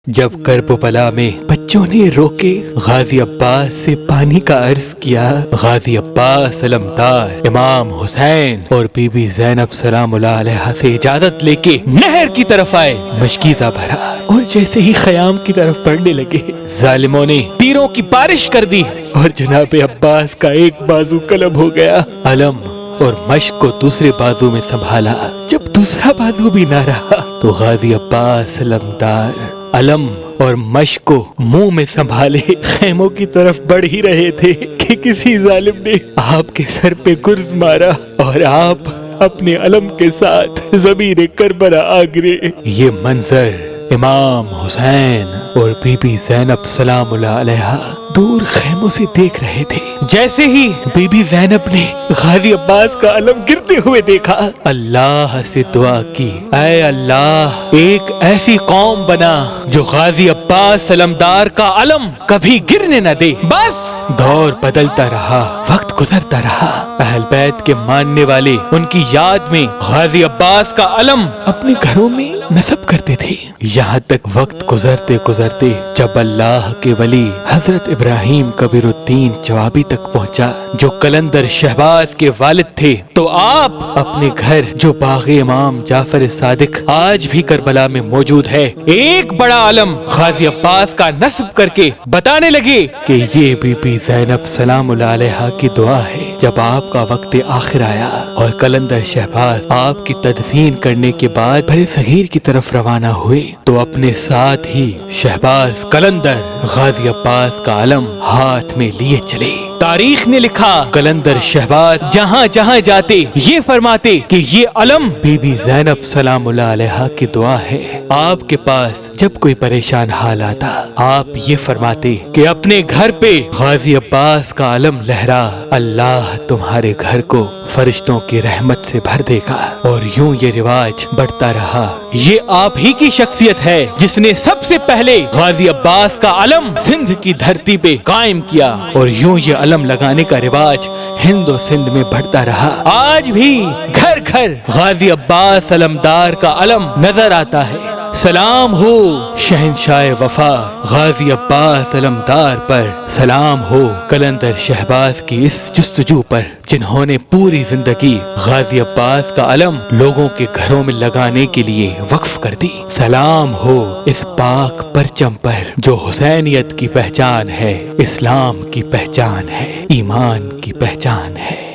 جب کرب و بلا میں بچوں نے روکے غازی عباس سے پانی کا عرض کیا، غازی عباس علمدار امام حسین اور بی بی زینب سلام اللہ علیہ سے اجازت لے کے نہر کی طرف آئے، مشکیزہ بھرا اور جیسے ہی خیام کی طرف بڑھنے لگے ظالموں نے تیروں کی بارش کر دی اور جناب عباس کا ایک بازو قلم ہو گیا۔ علم اور مشق کو دوسرے بازو میں سنبھالا، جب دوسرا بازو بھی نہ رہا تو غازی عباس علمدار علم اور مشق کو منہ میں سنبھالے خیموں کی طرف بڑھ ہی رہے تھے کہ کسی ظالم نے آپ کے سر پہ گرز مارا اور آپ اپنے علم کے ساتھ ضمیر کربلا آ گرے۔ یہ منظر امام حسین اور بی بی زینب سلام اللہ علیہ دور خیموں سے دیکھ رہے تھے۔ جیسے ہی بی بی زینب نے غازی عباس کا علم گرتے ہوئے دیکھا، اللہ سے دعا کی، اے اللہ ایک ایسی قوم بنا جو غازی عباس علمدار کا علم کبھی گرنے نہ دے۔ بس دور بدلتا رہا، وقت گزرتا رہا، اہل بیت کے ماننے والے ان کی یاد میں غازی عباس کا علم اپنے گھروں میں نصب کرتے تھے، یہاں تک وقت گزرتے گزرتے جب اللہ کے ولی حضرت ابراہیم کبیر الدین جوابی تک پہنچا جو قلندر شہباز کے والد تھے، تو آپ اپنے گھر جو باغ امام جعفر صادق آج بھی کربلا میں موجود ہے، ایک بڑا علم غازی عباس کا نصب کر کے بتانے لگے کہ یہ بی بی زینب سلام اللہ علیہ کی دعا ہے۔ جب آپ کا وقت آخر آیا اور قلندر شہباز آپ کی تدفین کرنے کے بعد بر صغیر کی طرف روانہ ہوئے تو اپنے ساتھ ہی شہباز قلندر غازی عباس کا علم ہاتھ میں لیے چلے۔ تاریخ نے لکھا قلندر شہباز جہاں جہاں جاتے یہ فرماتے کہ یہ علم بی بی زینب سلام اللہ علیہ کی دعا ہے۔ آپ کے پاس جب کوئی پریشان حال آتا آپ یہ فرماتے کہ اپنے گھر پہ غازی عباس کا علم لہرا، اللہ تمہارے گھر کو فرشتوں کی رحمت سے بھر دے گا۔ اور یوں یہ رواج بڑھتا رہا۔ یہ آپ ہی کی شخصیت ہے جس نے سب سے پہلے غازی عباس کا علم سندھ کی دھرتی پہ قائم کیا، اور یوں یہ علم لگانے کا رواج ہند و سندھ میں بڑھتا رہا۔ آج بھی گھر گھر غازی عباس علمدار کا علم نظر آتا ہے۔ سلام ہو شہنشاہ وفا غازی عباس علمدار پر، سلام ہو قلندر شہباز کی اس جستجو پر جنہوں نے پوری زندگی غازی عباس کا علم لوگوں کے گھروں میں لگانے کے لیے وقف کر دی۔ سلام ہو اس پاک پرچم پر جو حسینیت کی پہچان ہے، اسلام کی پہچان ہے، ایمان کی پہچان ہے۔